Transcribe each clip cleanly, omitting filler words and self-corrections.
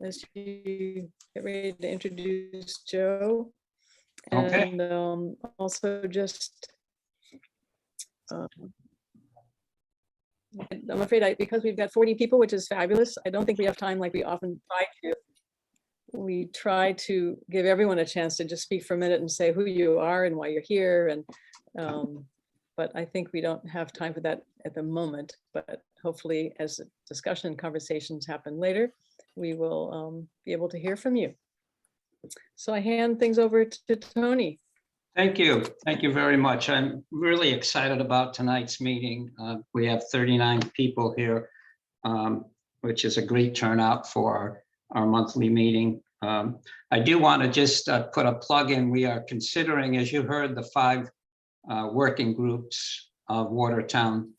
as you get ready to introduce Joe. Okay. And also just, I'm afraid because we've got 40 people, which is fabulous, I don't think we have time like we often try to. We try to give everyone a chance to just speak for a minute and say who you are and why you're here. And but I think we don't have time for that at the moment. But hopefully, as discussion and conversations happen later, we will be able to hear from you. So I hand things over to Tony. Thank you. Thank you very much. I'm really excited about tonight's meeting. We have 39 people here, which is a great turnout for our monthly meeting. I do want to just put a plug in. We are considering, as you heard, the 5 working groups of Watertown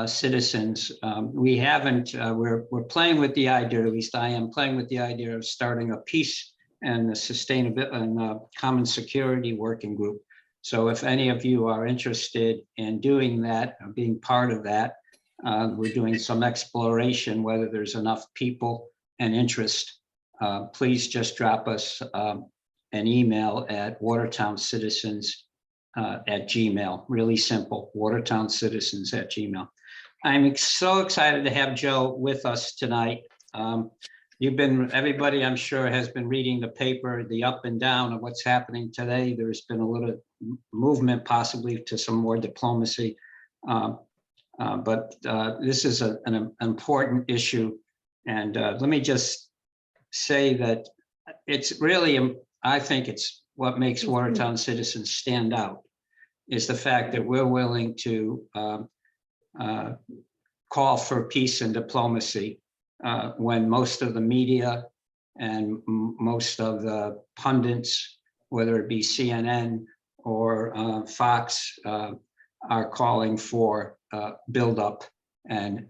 citizens. We haven't, we're playing with the idea, at least I am playing with the idea of starting a peace and the sustainability and common security working group. So if any of you are interested in doing that, being part of that, we're doing some exploration, whether there's enough people and interest. Please just drop us an email at watertowncitizens@gmail. Really simple, watertowncitizens@gmail. I'm so excited to have Joe with us tonight. Everybody I'm sure has been reading the paper, the up and down of what's happening today. There's been a little movement possibly to some more diplomacy. But this is an important issue. And let me just say that it's really, I think it's what makes Watertown citizens stand out is the fact that we're willing to call for peace and diplomacy when most of the media and most of the pundits, whether it be CNN or Fox, are calling for buildup and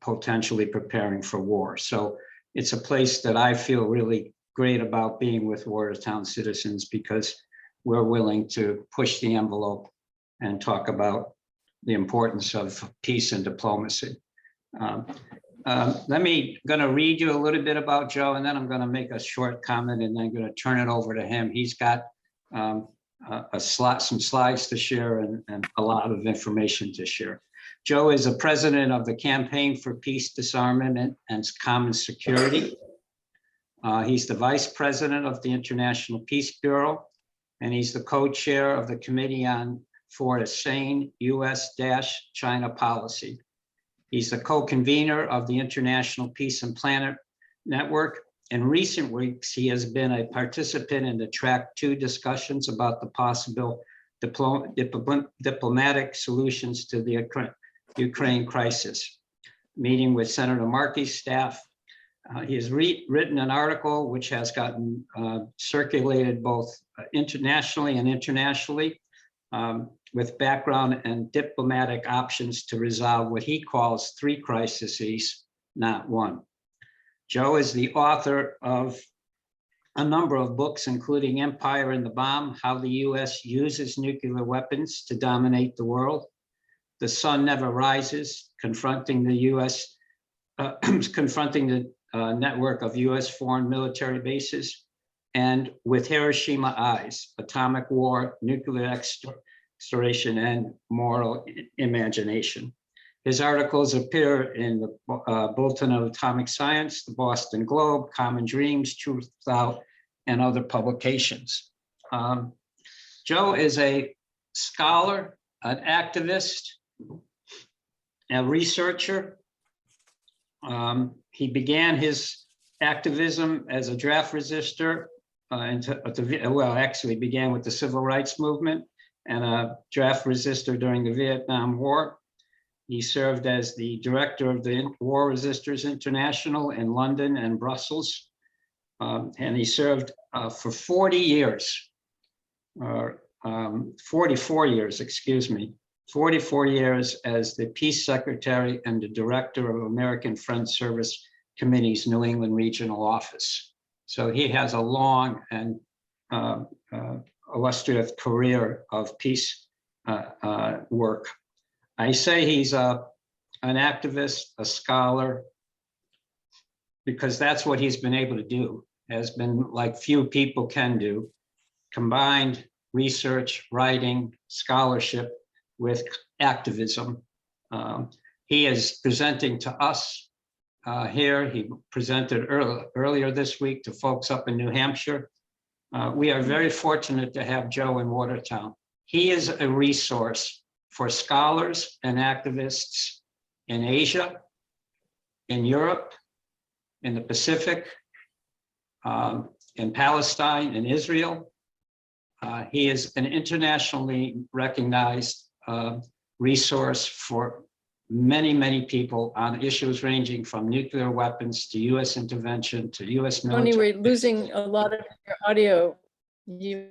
potentially preparing for war. So it's a place that I feel really great about being with Watertown citizens because we're willing to push the envelope and talk about the importance of peace and diplomacy. Gonna read you a little bit about Joe, and then I'm gonna make a short comment, and then I'm gonna turn it over to him. He's got some slides to share and a lot of information to share. Joe is the president of the Campaign for Peace, Disarmament, and Common Security. He's the vice president of the International Peace Bureau, and he's the co-chair of the Committee for a Sane U.S.-China Policy. He's the co-convener of the International Peace and Planet Network. In recent weeks, he has been a participant in the Track 2 discussions about the possible diplomatic solutions to the Ukraine crisis, meeting with Senator Markey's staff. He has written an article which has gotten circulated both internationally and internationally, with background and diplomatic options to resolve what he calls 3 crises, not 1. Joe is the author of a number of books, including Empire and the Bomb, How the U.S. Uses Nuclear Weapons to Dominate the World, The Sun Never Rises, Confronting the U.S., confronting the network of U.S. foreign military bases, and With Hiroshima Eyes, Atomic War, Nuclear Exploration, and Moral Imagination. His articles appear in the Bulletin of Atomic Science, the Boston Globe, Common Dreams, Truth Out, and other publications. Joe is a scholar, an activist, a researcher. He began his activism as a draft resistor, actually began with the Civil Rights Movement and a draft resistor during the Vietnam War. He served as the director of the War Resistors International in London and Brussels. And he served for 40 years, 44 years, excuse me, 44 years as the Peace Secretary and the Director of American Friends Service Committee's New England Regional Office. So he has a long and illustrious career of peace work. I say he's an activist, a scholar, because that's what he's been able to do, has been like few people can do, combined research, writing, scholarship with activism. He is presenting to us here. He presented earlier this week to folks up in New Hampshire. We are very fortunate to have Joe in Watertown. He is a resource for scholars and activists in Asia, in Europe, in the Pacific, in Palestine, in Israel. He is an internationally recognized resource for many, many people on issues ranging from nuclear weapons to US intervention to US Tony, military. we're losing a lot of your audio. You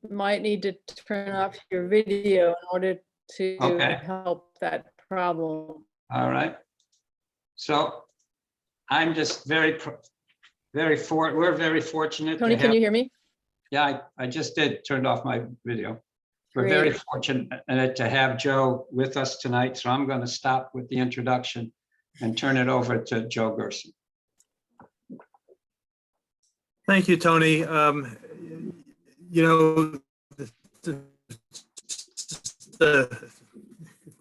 might need to turn off your video in order to Okay. help that problem. All right. So I'm just we're very fortunate Tony, to can have, you hear me? yeah, I just turned off my video. We're very Great. fortunate to have Joe with us tonight. So I'm going to stop with the introduction and turn it over to Joe Gerson. Thank you, Tony. You know,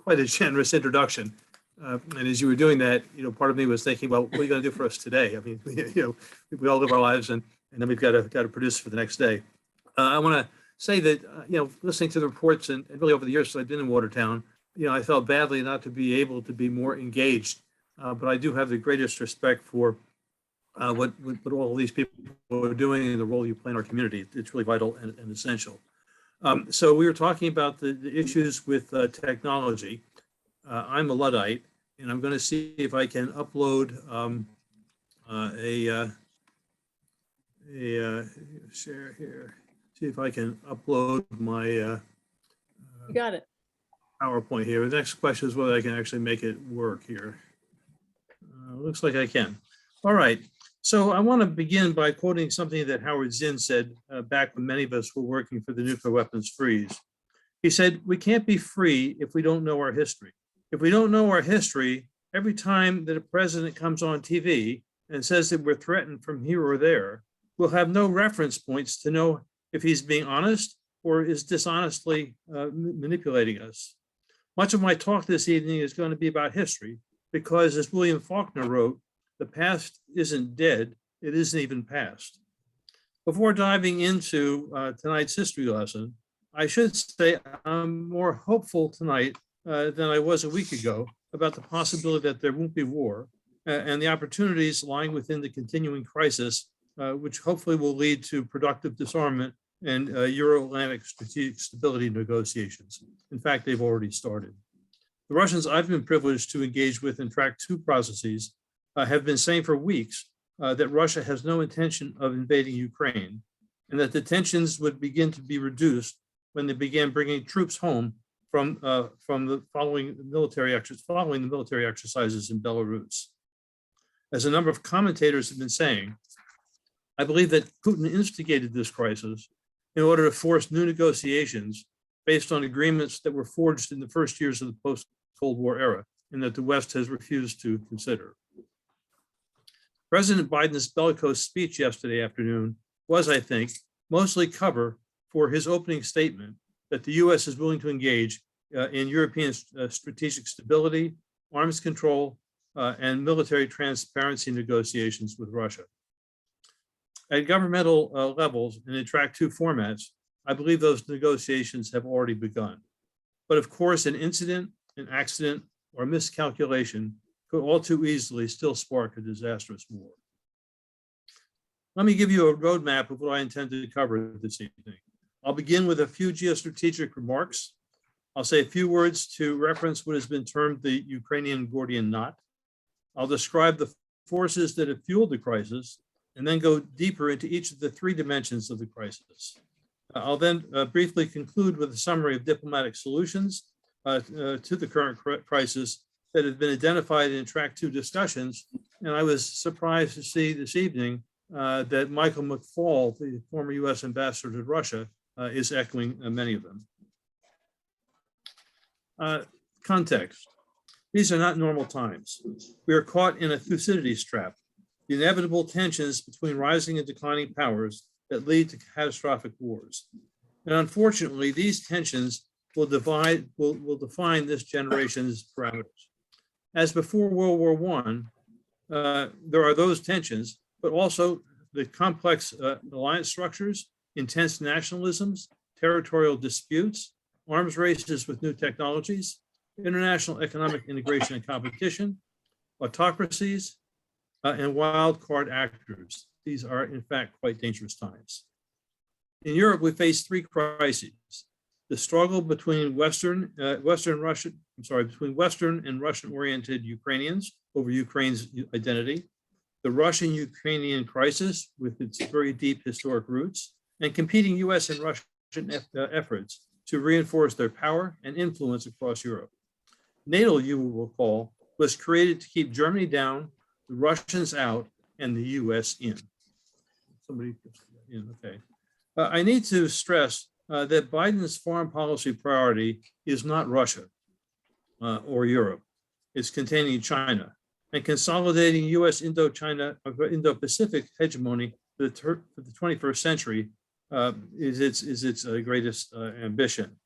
quite a generous introduction. And as you were doing that, you know, part of me was thinking, well, what are you going to do for us today? I mean, you know, we all live our lives, and then we've got to produce for the next day. I want to say that, you know, listening to the reports and really over the years since I've been in Watertown, you know, I felt badly not to be able to be more engaged. But I do have the greatest respect for what all these people are doing and the role you play in our community. It's really vital and essential. So we were talking about the issues with technology. I'm a Luddite, and I'm going to see if I can upload share here. See if I can upload my You got it. PowerPoint here. The next question is whether I can actually make it work here. Looks like I can. All right. So I want to begin by quoting something that Howard Zinn said back when many of us were working for the nuclear weapons freeze. He said, "We can't be free if we don't know our history. If we don't know our history, every time that a president comes on TV and says that we're threatened from here or there, we'll have no reference points to know if he's being honest or is dishonestly manipulating us." Much of my talk this evening is going to be about history because, as William Faulkner wrote, the past isn't dead, it isn't even past. Before diving into tonight's history lesson, I should say I'm more hopeful tonight than I was a week ago about the possibility that there won't be war and the opportunities lying within the continuing crisis, which hopefully will lead to productive disarmament and Euro-Atlantic strategic stability negotiations. In fact, they've already started. The Russians I've been privileged to engage with in track 2 processes have been saying for weeks that Russia has no intention of invading Ukraine, and that the tensions would begin to be reduced when they began bringing troops home from the following the military exercises in Belarus. As a number of commentators have been saying, I believe that Putin instigated this crisis in order to force new negotiations based on agreements that were forged in the first years of the post-Cold War era and that the West has refused to consider. President Biden's bellicose speech yesterday afternoon was, I think, mostly cover for his opening statement that the US is willing to engage in European strategic stability, arms control, and military transparency negotiations with Russia. At governmental levels and in track 2 formats, I believe those negotiations have already begun. But of course, an incident, an accident, or miscalculation could all too easily still spark a disastrous war. Let me give you a roadmap of what I intend to cover this evening. I'll begin with a few geostrategic remarks. I'll say a few words to reference what has been termed the Ukrainian Gordian knot. I'll describe the forces that have fueled the crisis and then go deeper into each of the 3 dimensions of the crisis. I'll then briefly conclude with a summary of diplomatic solutions to the current crisis that have been identified in track 2 discussions. And I was surprised to see this evening that Michael McFaul, the former US ambassador to Russia, is echoing many of them. Context. These are not normal times. We are caught in a Thucydides trap. the inevitable tensions between rising and declining powers that lead to catastrophic wars. And unfortunately, these tensions will define this generation's parameters. As before World War I, there are those tensions, but also the complex alliance structures, intense nationalisms, territorial disputes, arms races with new technologies, international economic integration and competition, autocracies, and wild card actors. These are, in fact, quite dangerous times. In Europe, we face three crises: the struggle between Western and Russian-oriented Ukrainians over Ukraine's identity, the Russian-Ukrainian crisis with its very deep historic roots, and competing US and Russian efforts to reinforce their power and influence across Europe. NATO, you will recall, was created to keep Germany down, the Russians out, and the US in. Somebody in, okay. I need to stress that Biden's foreign policy priority is not Russia or Europe. It's containing China and consolidating US Indo-Pacific hegemony for the 21st century is its greatest ambition,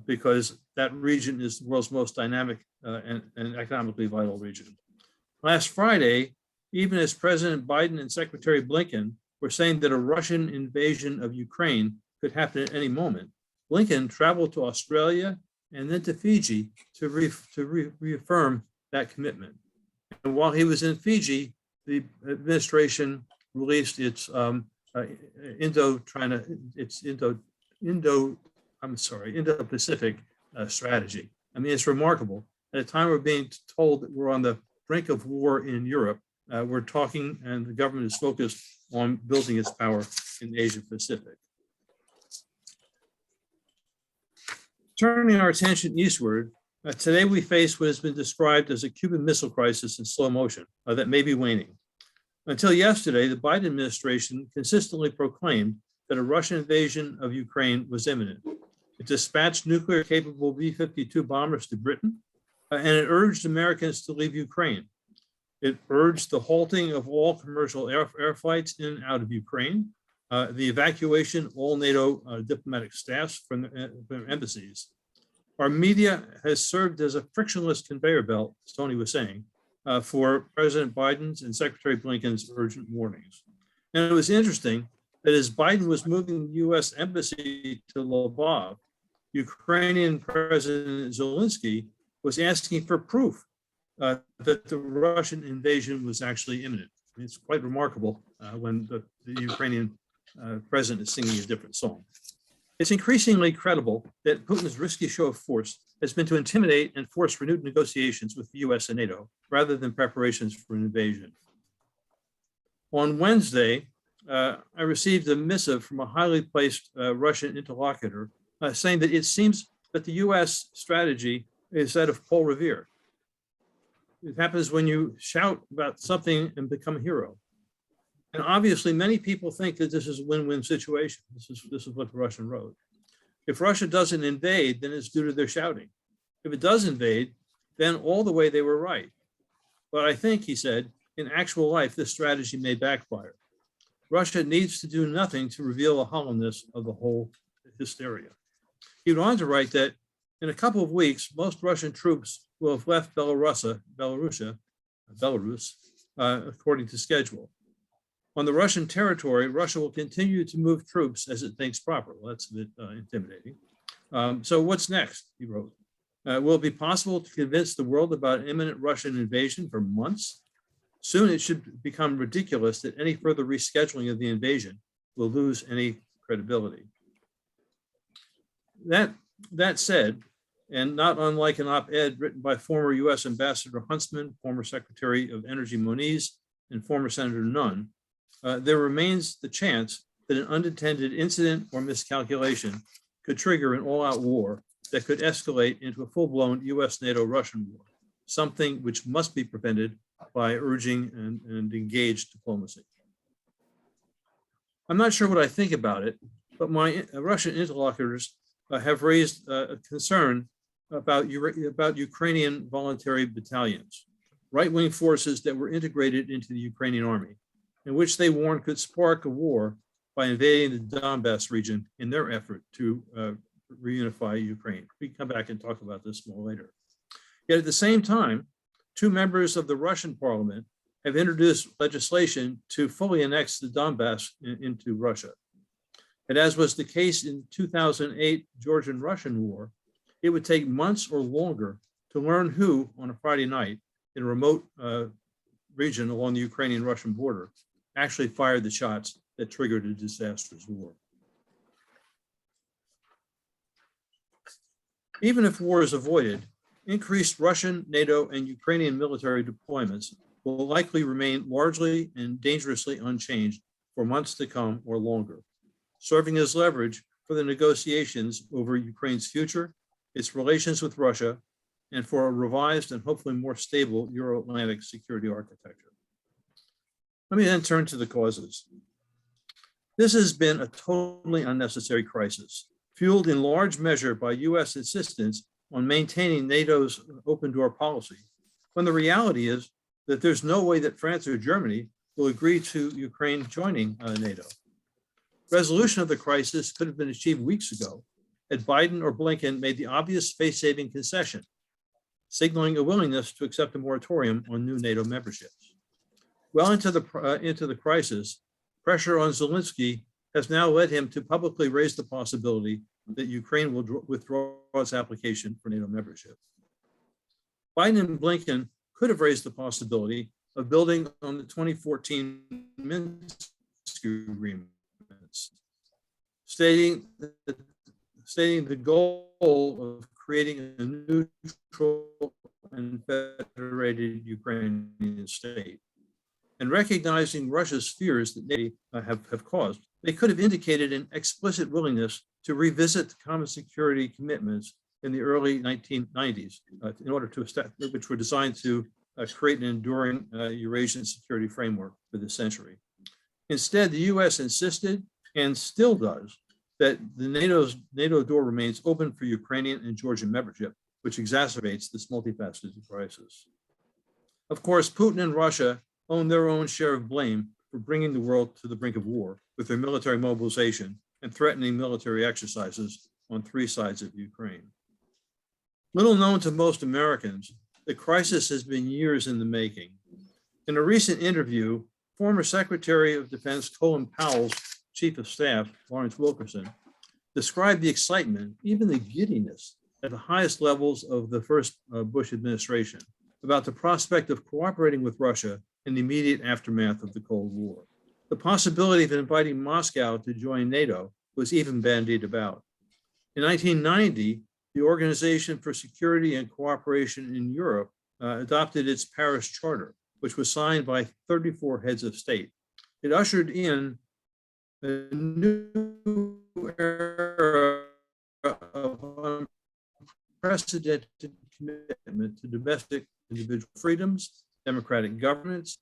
because that region is the world's most dynamic and economically vital region. Last Friday, even as President Biden and Secretary Blinken were saying that a Russian invasion of Ukraine could happen at any moment, Blinken traveled to Australia and then to Fiji to reaffirm that commitment. And while he was in Fiji, the administration released its Indo-Pacific strategy. I mean, it's remarkable. At a time we're being told that we're on the brink of war in Europe, we're talking, and the government is focused on building its power in Asia Pacific. Turning our attention eastward, today we face what has been described as a Cuban Missile Crisis in slow motion that may be waning. Until yesterday, the Biden administration consistently proclaimed that a Russian invasion of Ukraine was imminent. It dispatched nuclear-capable B-52 bombers to Britain, and it urged Americans to leave Ukraine. It urged the halting of all commercial air flights in and out of Ukraine, the evacuation of all NATO diplomatic staffs from their embassies. Our media has served as a frictionless conveyor belt, as Tony was saying, for President Biden's and Secretary Blinken's urgent warnings. And it was interesting that as Biden was moving the US embassy to Lvov, Ukrainian President Zelensky was asking for proof that the Russian invasion was actually imminent. I mean, it's quite remarkable when the Ukrainian president is singing a different song. It's increasingly credible that Putin's risky show of force has been to intimidate and force renewed negotiations with the US and NATO, rather than preparations for an invasion. On Wednesday, I received a missive from a highly placed Russian interlocutor saying that it seems that the US strategy is that of Paul Revere. It happens when you shout about something and become a hero. And obviously, many people think that this is a win-win situation. This is what the Russian wrote. If Russia doesn't invade, then it's due to their shouting. If it does invade, then all the way they were right. But I think, he said, in actual life, this strategy may backfire. Russia needs to do nothing to reveal the hollowness of the whole hysteria. He went on to write that in a couple of weeks, most Russian troops will have left Belarus, according to schedule. On the Russian territory, Russia will continue to move troops as it thinks proper. Well, that's a bit intimidating. So what's next, he wrote. Will it be possible to convince the world about imminent Russian invasion for months? Soon it should become ridiculous that any further rescheduling of the invasion will lose any credibility. That said, and not unlike an op-ed written by former US Ambassador Huntsman, former Secretary of Energy Moniz, and former Senator Nunn, there remains the chance that an unintended incident or miscalculation could trigger an all-out war that could escalate into a full-blown US-NATO-Russian war, something which must be prevented by urging and engaged diplomacy. I'm not sure what I think about it, but my Russian interlocutors have raised a concern about Ukrainian voluntary battalions, right-wing forces that were integrated into the Ukrainian army. in which they warned could spark a war by invading the Donbass region in their effort to reunify Ukraine. We can come back and talk about this more later. Yet at the same time, two members of the Russian parliament have introduced legislation to fully annex the Donbass into Russia. And as was the case in 2008 Georgian-Russian war, it would take months or longer to learn who, on a Friday night in a remote region along the Ukrainian-Russian border, actually fired the shots that triggered a disastrous war. Even if war is avoided, increased Russian, NATO, and Ukrainian military deployments will likely remain largely and dangerously unchanged for months to come or longer, serving as leverage for the negotiations over Ukraine's future, its relations with Russia, and for a revised and hopefully more stable Euro-Atlantic security architecture. Let me then turn to the causes. This has been a totally unnecessary crisis, fueled in large measure by US insistence on maintaining NATO's open door policy, when the reality is that there's no way that France or Germany will agree to Ukraine joining NATO. Resolution of the crisis could have been achieved weeks ago had Biden or Blinken made the obvious face-saving concession, signaling a willingness to accept a moratorium on new NATO memberships. Well into the crisis, pressure on Zelensky has now led him to publicly raise the possibility that Ukraine will withdraw its application for NATO membership. Biden and Blinken could have raised the possibility of building on the 2014 Minsk agreements, stating the goal of creating a neutral and federated Ukrainian state. And recognizing Russia's fears that they have caused, they could have indicated an explicit willingness to revisit the common security commitments in the early 1990s, in order to establish, which were designed to create an enduring Eurasian security framework for this century. Instead, the US insisted, and still does, that the NATO door remains open for Ukrainian and Georgian membership, which exacerbates this multifaceted crisis. Of course, Putin and Russia own their own share of blame for bringing the world to the brink of war with their military mobilization and threatening military exercises on three sides of Ukraine. Little known to most Americans, the crisis has been years in the making. In a recent interview, former Secretary of Defense Colin Powell's Chief of Staff, Lawrence Wilkerson, described the excitement, even the giddiness, at the highest levels of the first Bush administration about the prospect of cooperating with Russia in the immediate aftermath of the Cold War. The possibility of inviting Moscow to join NATO was even bandied about. In 1990, the Organization for Security and Cooperation in Europe adopted its Paris Charter, which was signed by 34 heads of state. It ushered in a new era of unprecedented commitment to domestic individual freedoms, democratic governance.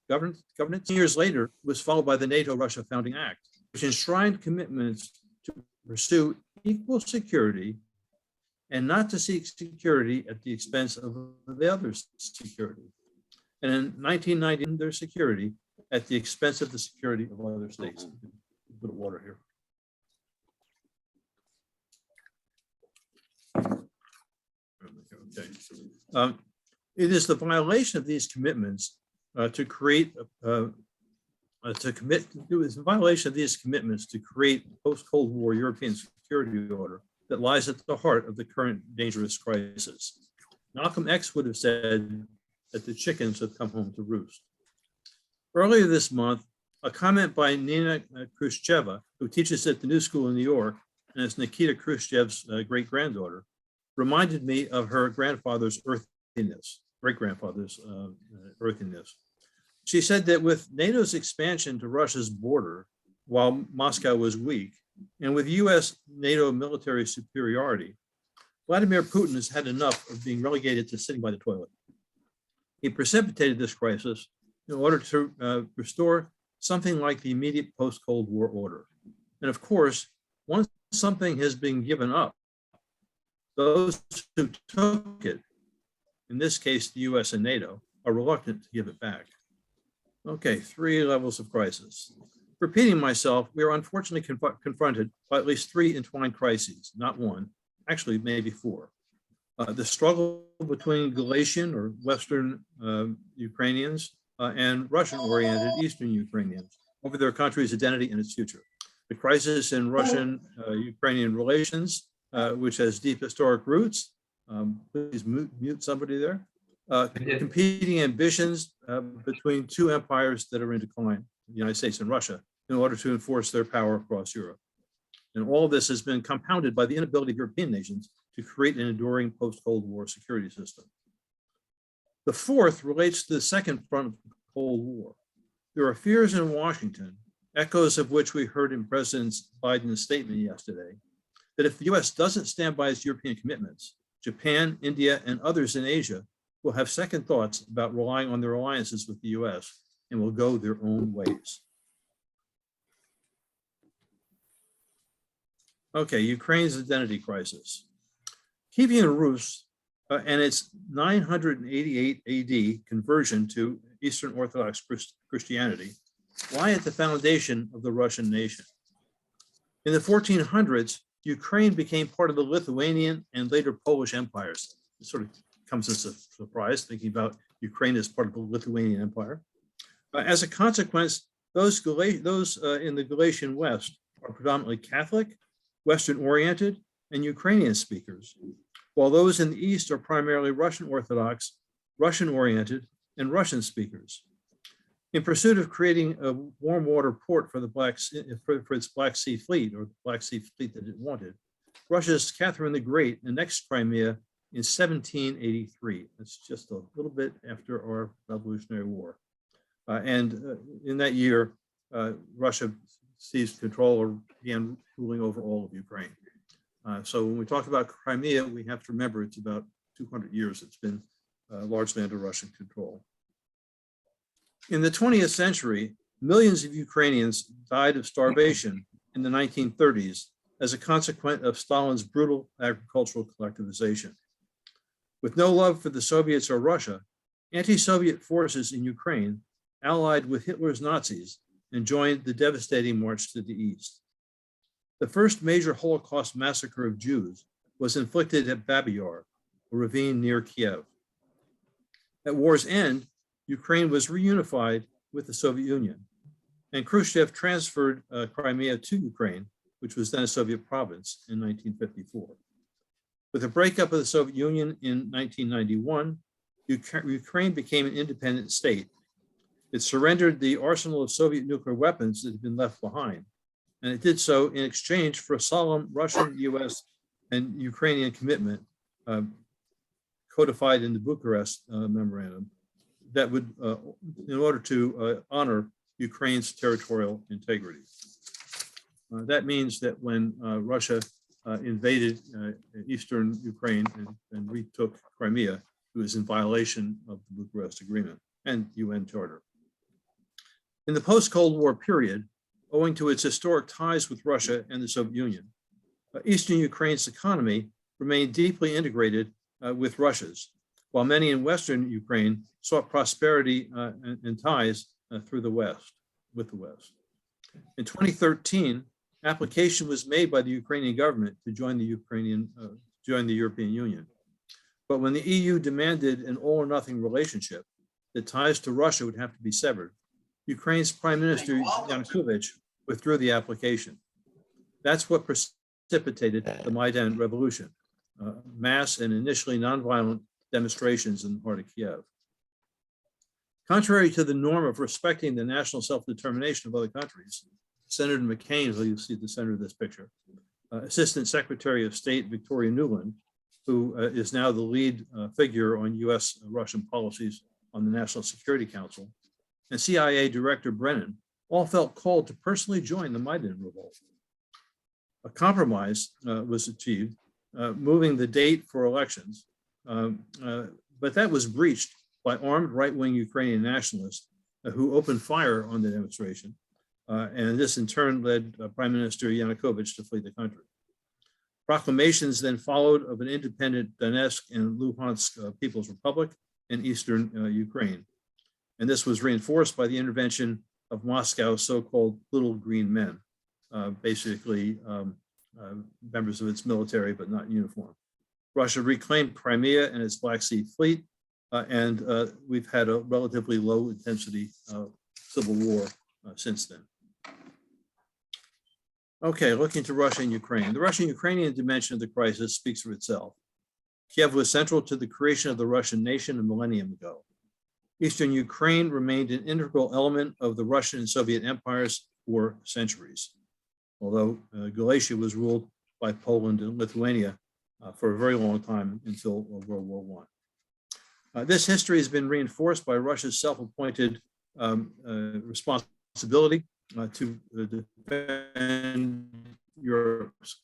Years later, was followed by the NATO-Russia Founding Act, which enshrined commitments to pursue equal security and not to seek security at the expense of the other's security. And in 1990, their security at the expense of the security of other states. A bit of water here. Okay. It is the violation of these commitments to create a post-Cold War European security order that lies at the heart of the current dangerous crisis. Malcolm X would have said that the chickens have come home to roost. Earlier this month, a comment by Nina Khrushcheva, who teaches at the New School in New York and is Nikita Khrushchev's great-granddaughter, reminded me of her grandfather's earthiness, great-grandfather's earthiness. She said that with NATO's expansion to Russia's border, while Moscow was weak, and with US NATO military superiority, Vladimir Putin has had enough of being relegated to sitting by the toilet. He precipitated this crisis in order to restore something like the immediate post-Cold War order. And of course, once something has been given up, those who took it, in this case, the US and NATO, are reluctant to give it back. Okay, 3 levels of crisis. Repeating myself, we are unfortunately confronted by at least 3 entwined crises, not one, actually maybe 4. The struggle between Galatian or Western Ukrainians and Russian-oriented Eastern Ukrainians over their country's identity and its future. The crisis in Russian-Ukrainian relations, which has deep historic roots. Please mute somebody there. Competing ambitions between 2 empires that are in decline, the United States and Russia, in order to enforce their power across Europe. And all of this has been compounded by the inability of European nations to create an enduring post-Cold War security system. The 4th relates to the second front of the Cold War. There are fears in Washington, echoes of which we heard in President Biden's statement yesterday, that if the US doesn't stand by its European commitments, Japan, India, and others in Asia will have second thoughts about relying on their alliances with the US and will go their own ways. Okay, Ukraine's identity crisis. Kievan Rus and its 988 AD conversion to Eastern Orthodox Christianity lie at the foundation of the Russian nation. In the 1400s, Ukraine became part of the Lithuanian and later Polish empires. It sort of comes as a surprise, thinking about Ukraine as part of the Lithuanian Empire. As a consequence, those in the Galatian West are predominantly Catholic, Western-oriented, and Ukrainian speakers, while those in the East are primarily Russian Orthodox, Russian-oriented, and Russian speakers. In pursuit of creating a warm water port for its Black Sea fleet, or the Black Sea fleet that it wanted, Russia's Catherine the Great annexed Crimea in 1783. That's just a little bit after our Revolutionary War. In that year, Russia seized control or began ruling over all of Ukraine. So when we talk about Crimea, we have to remember it's about 200 years it's been largely under Russian control. In the 20th century, millions of Ukrainians died of starvation in the 1930s as a consequence of Stalin's brutal agricultural collectivization. With no love for the Soviets or Russia, anti-Soviet forces in Ukraine allied with Hitler's Nazis and joined the devastating march to the east. The first major Holocaust massacre of Jews was inflicted at Babi Yar, a ravine near Kiev. At war's end, Ukraine was reunified with the Soviet Union, and Khrushchev transferred Crimea to Ukraine, which was then a Soviet province, in 1954. With the breakup of the Soviet Union in 1991, Ukraine became an independent state. It surrendered the arsenal of Soviet nuclear weapons that had been left behind, and it did so in exchange for a solemn Russian, US, and Ukrainian commitment codified in the Bucharest Memorandum that would, in order to honor Ukraine's territorial integrity. That means that when Russia invaded eastern Ukraine and retook Crimea, it was in violation of the Bucharest Agreement and UN Charter. In the post-Cold War period, owing to its historic ties with Russia and the Soviet Union, Eastern Ukraine's economy remained deeply integrated with Russia's, while many in Western Ukraine sought prosperity and ties through the West, with the West. In 2013, application was made by the Ukrainian government to join the European Union. But when the EU demanded an all or nothing relationship, the ties to Russia would have to be severed, Ukraine's Prime Minister Yanukovych withdrew the application. That's what precipitated the Maidan Revolution, mass and initially nonviolent demonstrations in the heart of Kiev. Contrary to the norm of respecting the national self-determination of other countries, Senator McCain, who you see at the center of this picture, Assistant Secretary of State Victoria Nuland, who is now the lead figure on US-Russian policies on the National Security Council, and CIA Director Brennan all felt called to personally join the Maidan revolt. A compromise was achieved, moving the date for elections, but that was breached by armed right-wing Ukrainian nationalists who opened fire on the demonstration, and this in turn led Prime Minister Yanukovych to flee the country. Proclamations then followed of an independent Donetsk and Luhansk People's Republic in eastern Ukraine. And this was reinforced by the intervention of Moscow's so-called little green men, basically members of its military, but not in uniform. Russia reclaimed Crimea and its Black Sea Fleet, and we've had a relatively low intensity civil war since then. Okay, looking to Russia and Ukraine. The Russian-Ukrainian dimension of the crisis speaks for itself. Kiev was central to the creation of the Russian nation a millennium ago. Eastern Ukraine remained an integral element of the Russian and Soviet empires for centuries, although Galicia was ruled by Poland and Lithuania for a very long time until World War I. This history has been reinforced by Russia's self-appointed responsibility to defend Europe's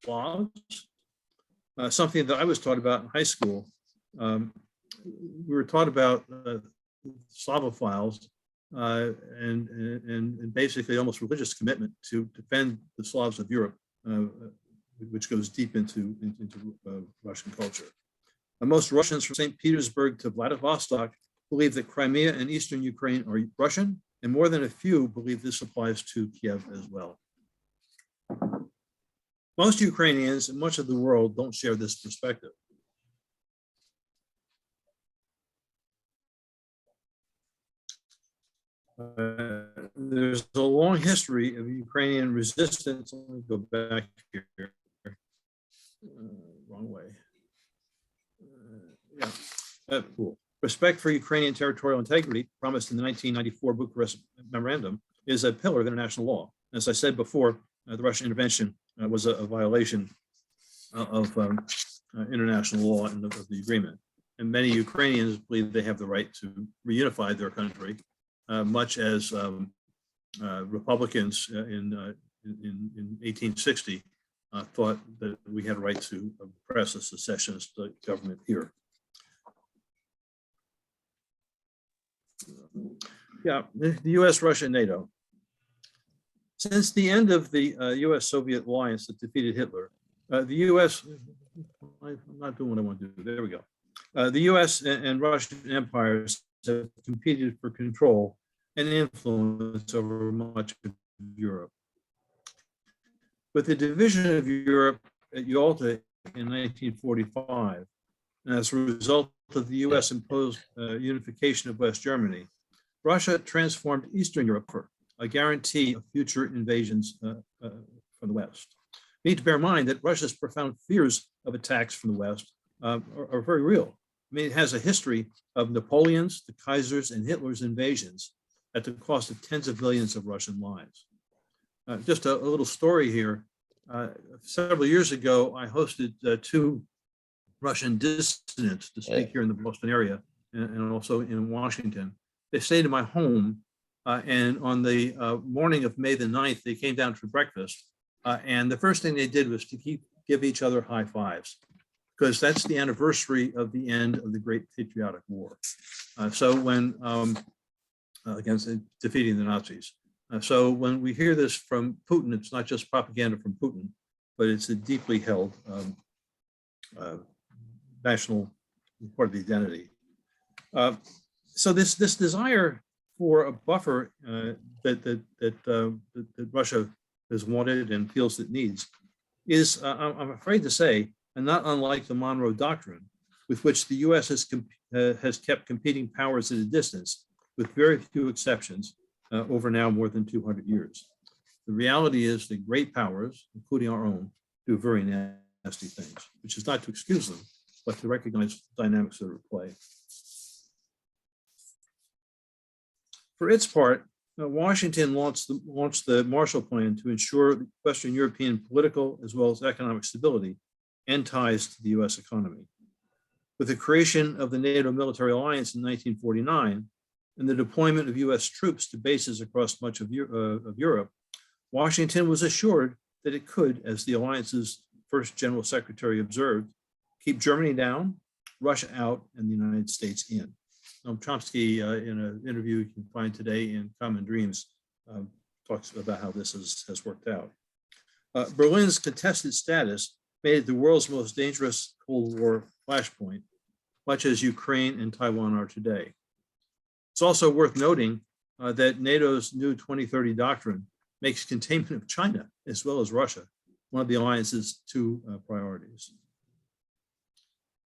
Slavs, something that I was taught about in high school. We were taught about Slavophiles and basically almost religious commitment to defend the Slavs of Europe, which goes deep into Russian culture. Most Russians from St. Petersburg to Vladivostok believe that Crimea and Eastern Ukraine are Russian, and more than a few believe this applies to Kiev as well. Most Ukrainians and much of the world don't share this perspective. There's a long history of Ukrainian resistance. Let me go back here. Wrong way. Cool. Respect for Ukrainian territorial integrity, promised in the 1994 Bucharest Memorandum, is a pillar of international law. As I said before, the Russian intervention was a violation of international law and of the agreement. And many Ukrainians believe they have the right to reunify their country, much as Republicans in 1860 thought that we had a right to oppress a secessionist government here. Yeah, the US, Russia, and NATO. Since the end of the US-Soviet alliance that defeated Hitler, the US, I'm not doing what I want to do, there we go. The US and Russian empires have competed for control and influence over much of Europe. With the division of Europe at Yalta in 1945, and as a result of the US imposed unification of West Germany, Russia transformed Eastern Europe for a guarantee of future invasions from the West. We need to bear in mind that Russia's profound fears of attacks from the West are very real. I mean, it has a history of Napoleon's, the Kaiser's, and Hitler's invasions at the cost of tens of millions of Russian lives. Just a little story here. Several years ago, I hosted two Russian dissidents to speak here in the Boston area and also in Washington. They stayed in my home, and on the morning of May the 9th, they came down for breakfast. And the first thing they did was to give each other high fives, because that's the anniversary of the end of the Great Patriotic War. So when against defeating the Nazis. So when we hear this from Putin, it's not just propaganda from Putin, but it's a deeply held national part of the identity. So this desire for a buffer that Russia has wanted and feels it needs is, I'm afraid to say, and not unlike the Monroe Doctrine, with which the U.S. has kept competing powers at a distance, with very few exceptions, over now more than 200 years. The reality is that great powers, including our own, do very nasty things, which is not to excuse them, but to recognize the dynamics that are at play. For its part, Washington launched the Marshall Plan to ensure Western European political as well as economic stability and ties to the US economy. With the creation of the NATO military alliance in 1949 and the deployment of US troops to bases across much of Europe, Washington was assured that it could, as the alliance's first general secretary observed, keep Germany down, Russia out, and the United States in. Noam Chomsky, in an interview you can find today in Common Dreams, talks about how this has worked out. Berlin's contested status made it the world's most dangerous Cold War flashpoint, much as Ukraine and Taiwan are today. It's also worth noting that NATO's new 2030 doctrine makes containment of China as well as Russia one of the alliance's two priorities.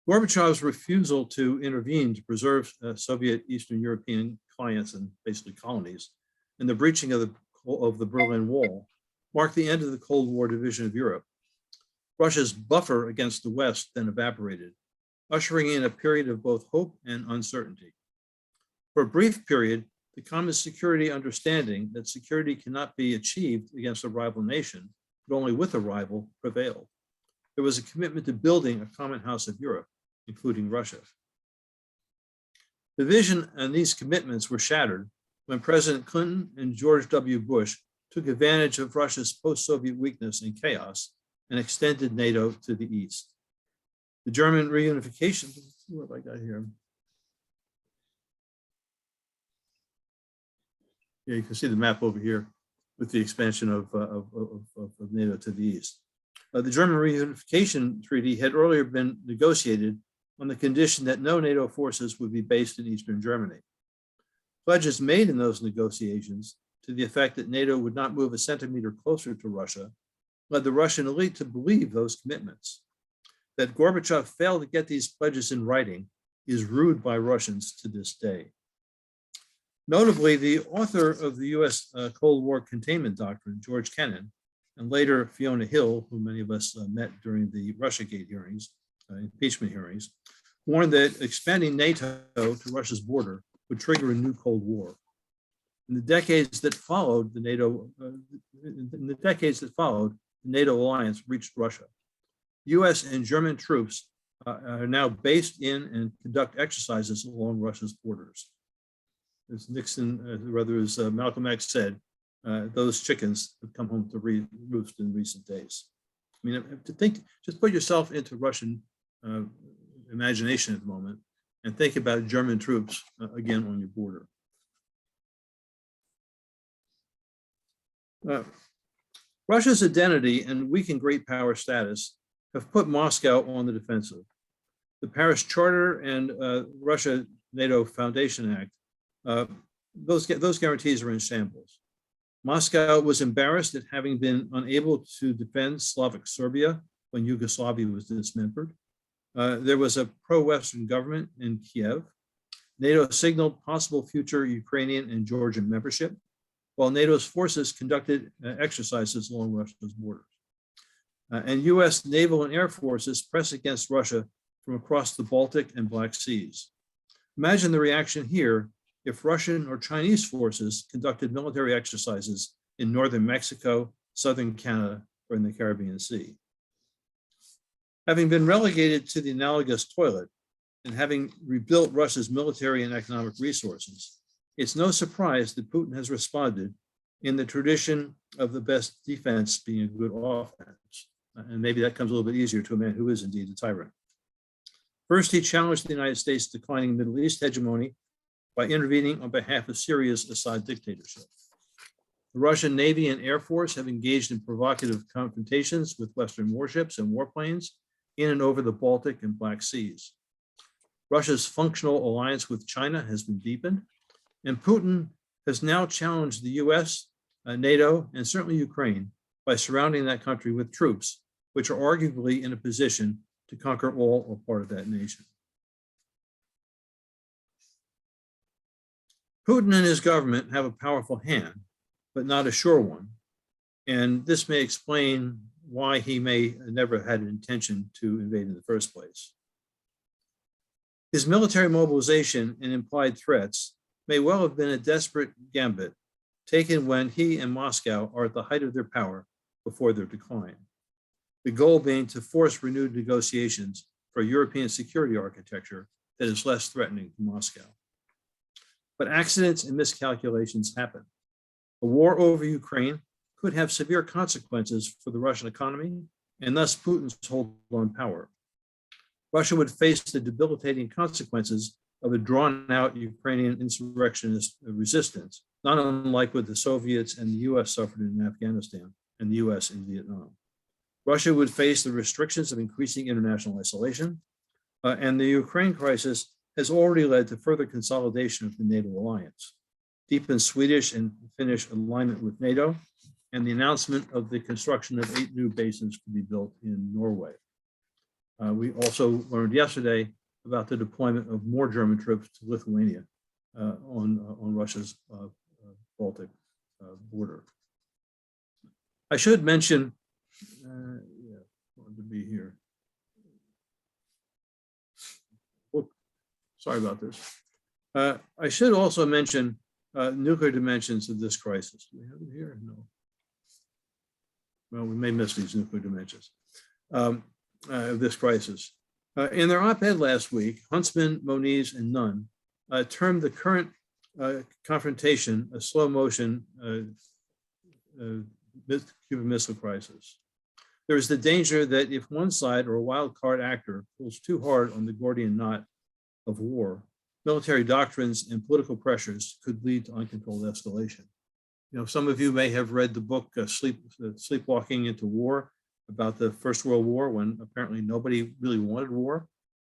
Gorbachev's refusal to intervene to preserve Soviet Eastern European clients and basically colonies and the breaching of the Berlin Wall marked the end of the Cold War division of Europe. Russia's buffer against the West then evaporated, ushering in a period of both hope and uncertainty. For a brief period, the common security understanding that security cannot be achieved against a rival nation, but only with a rival, prevailed. There was a commitment to building a common house of Europe, including Russia. The vision and these commitments were shattered when President Clinton and George W. Bush took advantage of Russia's post-Soviet weakness and chaos and extended NATO to the east. The German reunification, what have I got here? Yeah, you can see the map over here with the expansion of NATO to the east. The German reunification treaty had earlier been negotiated on the condition that no NATO forces would be based in Eastern Germany. Pledges made in those negotiations to the effect that NATO would not move a centimeter closer to Russia led the Russian elite to believe those commitments. That Gorbachev failed to get these pledges in writing is rued by Russians to this day. Notably, the author of the US Cold War containment doctrine, George Kennan, and later Fiona Hill, who many of us met during the Russiagate hearings, impeachment hearings, warned that expanding NATO to Russia's border would trigger a new Cold War. In the decades that followed, the NATO alliance reached Russia. US and German troops are now based in and conduct exercises along Russia's borders. As Malcolm X said, those chickens have come home to roost in recent days. I mean, to think, just put yourself into Russian imagination at the moment and think about German troops again on your border. Russia's identity and weakened great power status have put Moscow on the defensive. The Paris Charter and Russia-NATO Foundation Act, those guarantees are in shambles. Moscow was embarrassed at having been unable to defend Slavic Serbia when Yugoslavia was dismembered. There was a pro-Western government in Kiev. NATO signaled possible future Ukrainian and Georgian membership, while NATO's forces conducted exercises along Russia's borders. And US naval and air forces pressed against Russia from across the Baltic and Black Seas. Imagine the reaction here if Russian or Chinese forces conducted military exercises in northern Mexico, southern Canada, or in the Caribbean Sea. Having been relegated to the analogous toilet and having rebuilt Russia's military and economic resources, it's no surprise that Putin has responded in the tradition of the best defense being a good offense. And maybe that comes a little bit easier to a man who is indeed a tyrant. First, he challenged the United States' declining Middle East hegemony by intervening on behalf of Syria's Assad dictatorship. The Russian Navy and Air Force have engaged in provocative confrontations with Western warships and warplanes in and over the Baltic and Black Seas. Russia's functional alliance with China has been deepened, and Putin has now challenged the US, NATO, and certainly Ukraine by surrounding that country with troops, which are arguably in a position to conquer all or part of that nation. Putin and his government have a powerful hand, but not a sure one. And this may explain why he may never had an intention to invade in the first place. His military mobilization and implied threats may well have been a desperate gambit taken when he and Moscow are at the height of their power before their decline. The goal being to force renewed negotiations for a European security architecture that is less threatening to Moscow. But accidents and miscalculations happen. A war over Ukraine could have severe consequences for the Russian economy and thus Putin's hold on power. Russia would face the debilitating consequences of a drawn-out Ukrainian insurrectionist resistance, not unlike what the Soviets and the US suffered in Afghanistan and the US in Vietnam. Russia would face the restrictions of increasing international isolation, and the Ukraine crisis has already led to further consolidation of the NATO alliance, deepened Swedish and Finnish alignment with NATO, and the announcement of the construction of 8 new bases to be built in Norway. We also learned yesterday about the deployment of more German troops to Lithuania on Russia's Baltic border. I should mention, wanted to be here. Sorry about this. I should also mention nuclear dimensions of this crisis. Do we have it here? No. Well, we may miss these nuclear dimensions of this crisis. In their op-ed last week, Huntsman, Moniz, and Nunn termed the current confrontation a slow motion Cuban Missile Crisis. There is the danger that if one side or a wild card actor pulls too hard on the Gordian knot of war, military doctrines and political pressures could lead to uncontrolled escalation. You know, some of you may have read the book Sleepwalking into War, about the First World War, when apparently nobody really wanted war,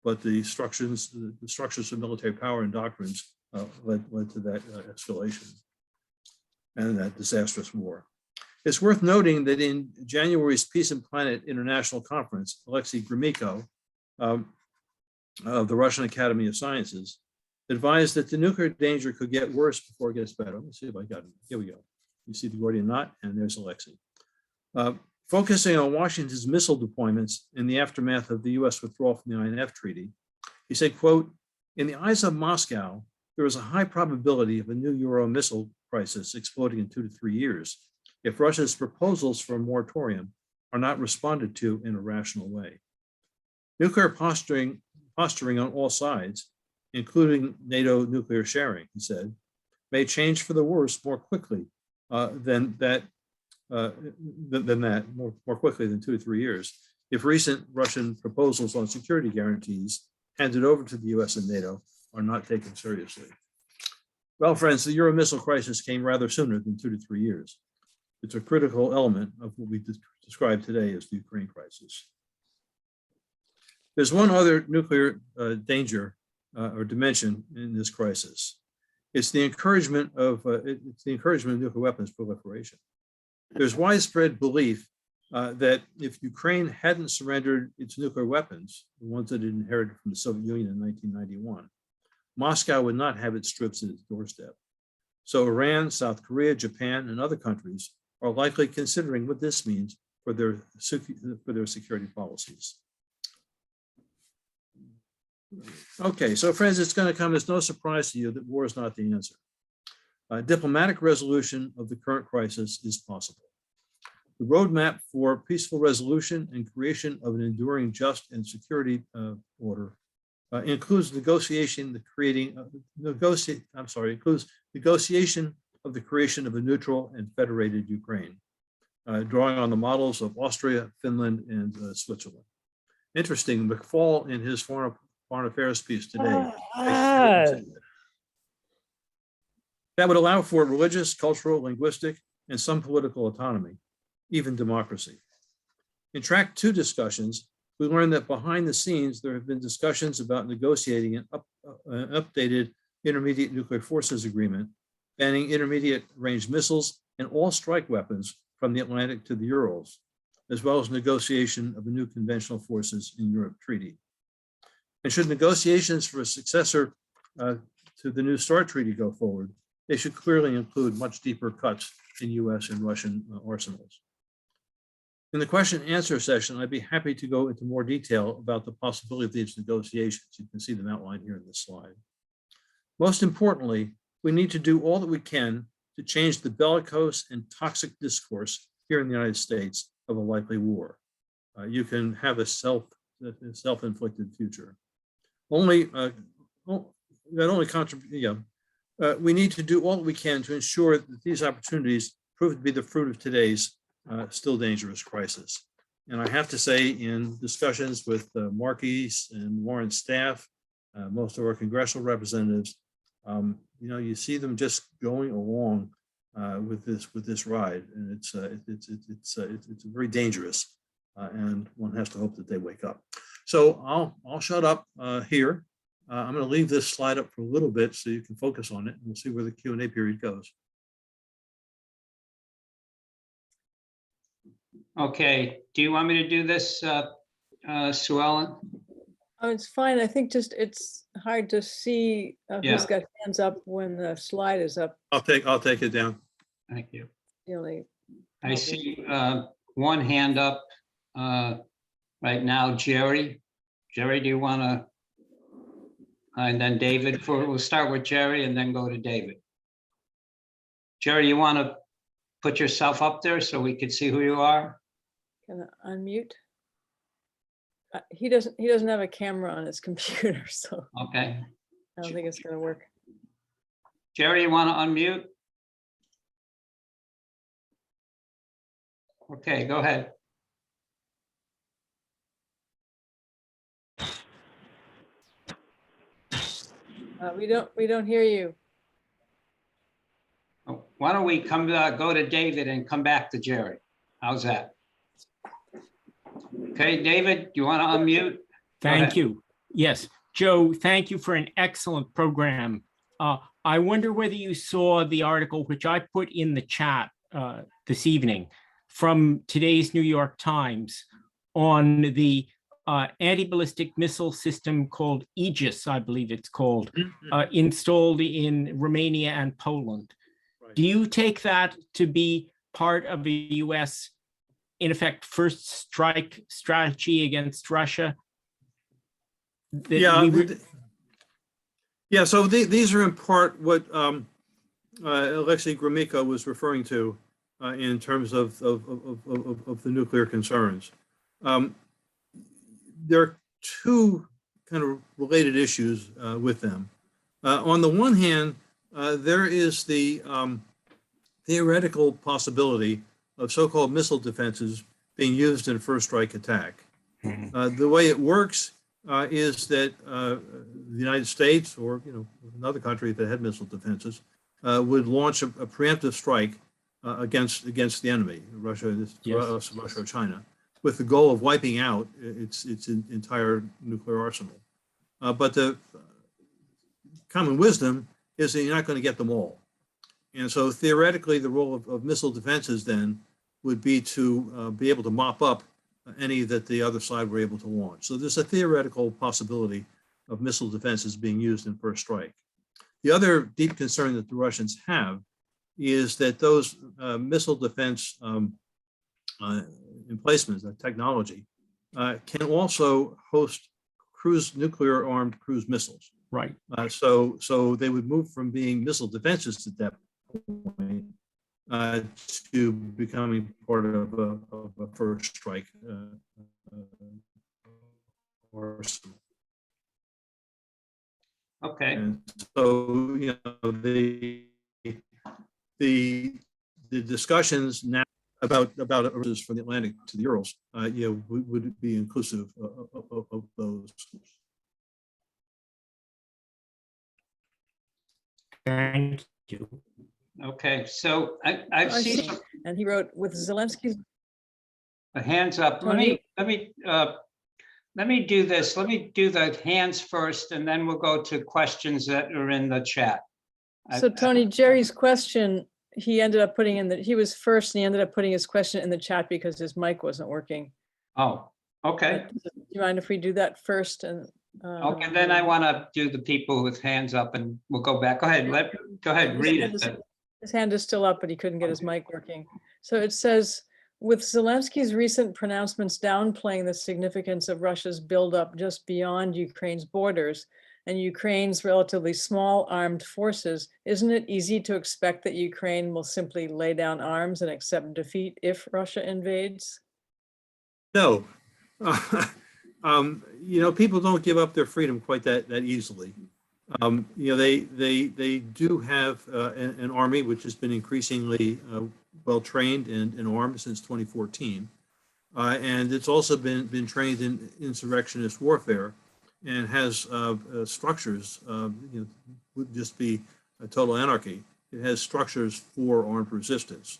but the structures of military power and doctrines led to that escalation and that disastrous war. It's worth noting that in January's Peace and Planet International Conference, Alexei Gromyko of the Russian Academy of Sciences advised that the nuclear danger could get worse before it gets better. Let me see if I got it. Here we go. You see the Gordian knot, and there's Alexei. Focusing on Washington's missile deployments in the aftermath of the US withdrawal from the INF Treaty, he said, quote, "In the eyes of Moscow, there is a high probability of a new Euro missile crisis exploding in 2 to 3 years if Russia's proposals for a moratorium are not responded to in a rational way. Nuclear posturing on all sides, including NATO nuclear sharing," he said, "may change for the worse more quickly more quickly than 2 to 3 years, if recent Russian proposals on security guarantees handed over to the US and NATO are not taken seriously." Well, friends, the Euro missile crisis came rather sooner than 2 to 3 years. It's a critical element of what we describe today as the Ukraine crisis. There's one other nuclear danger or dimension in this crisis. It's the encouragement of nuclear weapons proliferation. There's widespread belief that if Ukraine hadn't surrendered its nuclear weapons, the ones that it inherited from the Soviet Union in 1991, Moscow would not have its troops at its doorstep. So Iran, South Korea, Japan, and other countries are likely considering what this means for their security policies. Okay, so friends, it's going to come as no surprise to you that war is not the answer. Diplomatic resolution of the current crisis is possible. The roadmap for peaceful resolution and creation of an enduring, just, and security order includes negotiation of the creation of a neutral and federated Ukraine, drawing on the models of Austria, Finland, and Switzerland. Interesting, McFaul in his foreign affairs piece today. That would allow for religious, cultural, linguistic, and some political autonomy, even democracy. In track 2 discussions, we learned that behind the scenes, there have been discussions about negotiating an updated intermediate nuclear forces agreement, banning intermediate range missiles and all strike weapons from the Atlantic to the Urals, as well as negotiation of a new conventional forces in Europe treaty. And should negotiations for a successor to the New START treaty go forward, they should clearly include much deeper cuts in US and Russian arsenals. In the question and answer session, I'd be happy to go into more detail about the possibility of these negotiations. You can see them outlined here in this slide. Most importantly, we need to do all that we can to change the bellicose and toxic discourse here in the United States of a likely war. You can have a self-inflicted future. We need to do all that we can to ensure that these opportunities prove to be the fruit of today's still dangerous crisis. And I have to say, in discussions with Marquis and Warren's staff, most of our congressional representatives, you see them just going along with this ride, and it's very dangerous, and one has to hope that they wake up. So I'll shut up here. I'm going to leave this slide up for a little bit so you can focus on it, and we'll see where the Q&A period goes. Okay, do you want me to do this, Sue Ellen? Oh, it's fine. I think just it's hard to see Yeah. who's got hands up when the slide is up. I'll take it down. Thank you. Really. I see one hand up right now, Jerry. Jerry, do you want to? And then David, we'll start with Jerry and then go to David. Jerry, you want to put yourself up there so we can see who you are? Can I unmute? He doesn't have a camera on his computer, so Okay. I don't think it's going to work. Jerry, you want to unmute? Okay, go ahead. We don't hear you. Why don't we go to David and come back to Jerry? How's that? Okay, David, do you want to unmute? Thank you. Yes, Joe, thank you for an excellent program. I wonder whether you saw the article which I put in the chat this evening from today's New York Times on the anti-ballistic missile system called Aegis, I believe it's called, installed in Romania and Poland. Right. Do you take that to be part of the US, in effect, first strike strategy against Russia? Yeah, so these are in part what Alexei Gromyko was referring to in terms of the nuclear concerns. There are two kind of related issues with them. On the one hand, there is the theoretical possibility of so-called missile defenses being used in a first strike attack. The way it works is that the United States or another country that had missile defenses would launch a preemptive strike against the enemy, Russia, Yes. Russia or China, with the goal of wiping out its entire nuclear arsenal. But the common wisdom is that you're not going to get them all. And so theoretically, the role of missile defenses then would be to be able to mop up any that the other side were able to launch. So there's a theoretical possibility of missile defenses being used in first strike. The other deep concern that the Russians have is that those missile defense emplacements, technology, can also host nuclear-armed cruise missiles. Right. So they would move from being missile defenses at that point to becoming part of a first strike arsenal. Okay. And so the discussions now about versus from the Atlantic to the Urals, would be inclusive of those. Thank you. Okay, so I've I seen see. And he wrote with Zelensky's. hands up. Let me do this. Let me do the hands first, and then we'll go to questions that are in the chat. So Tony, Jerry's question, he ended up putting in he was first and he ended up putting his question in the chat because his mic wasn't working. Oh, okay. Do you mind if we do that first? And Okay, then I want to do the people with hands up and we'll go back. Go ahead, read it. His hand is still up, but he couldn't get his mic working. So it says, with Zelensky's recent pronouncements downplaying the significance of Russia's buildup just beyond Ukraine's borders and Ukraine's relatively small armed forces, isn't it easy to expect that Ukraine will simply lay down arms and accept defeat if Russia invades? No. People don't give up their freedom quite that easily. They do have an army which has been increasingly well trained and armed since 2014, and it's also been trained in insurrectionist warfare, and has structures. Would just be a total anarchy. It has structures for armed resistance.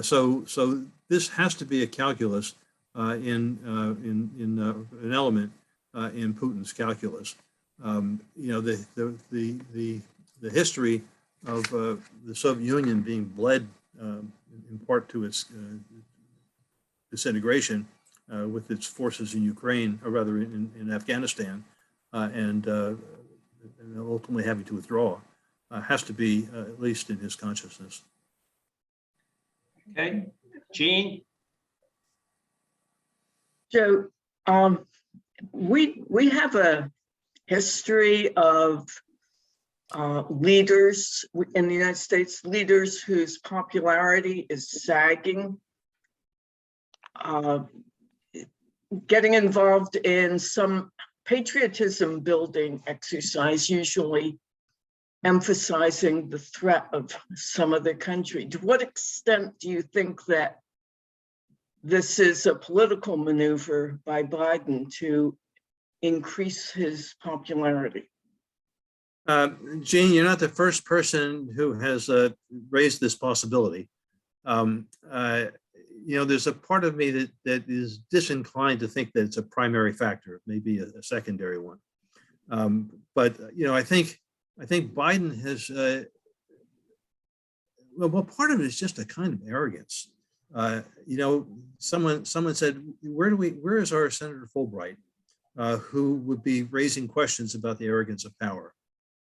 So this has to be a calculus in an element in Putin's calculus. You know, the history of the Soviet Union being bled in part to its disintegration with its forces in Ukraine, or rather in Afghanistan, and ultimately having to withdraw, has to be at least in his consciousness. Okay, Jean? Joe, we have a history of leaders in the United States, leaders whose popularity is sagging, getting involved in some patriotism building exercise, usually emphasizing the threat of some other country. To what extent do you think that this is a political maneuver by Biden to increase his popularity? Jane, you're not the first person who has raised this possibility. You know, there's a part of me that is disinclined to think that it's a primary factor, maybe a secondary one. But you know, I think Biden has. Well, part of it is just a kind of arrogance. You know, someone said, where is our Senator Fulbright, who would be raising questions about the arrogance of power?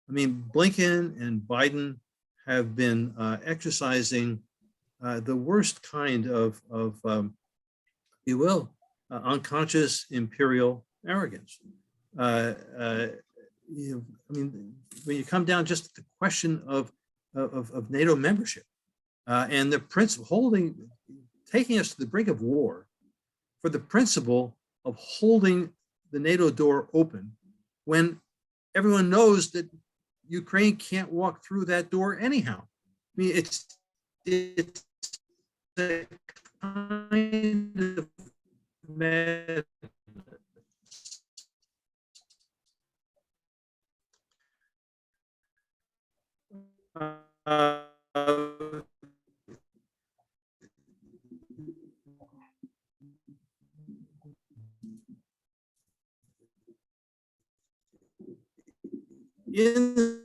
I mean, Blinken and Biden have been exercising the worst kind of you will, unconscious imperial arrogance. You know, I mean, when you come down just to the question of NATO membership and the principle taking us to the brink of war for the principle of holding the NATO door open when everyone knows that Ukraine can't walk through that door anyhow. I mean, it's a kind of madness. In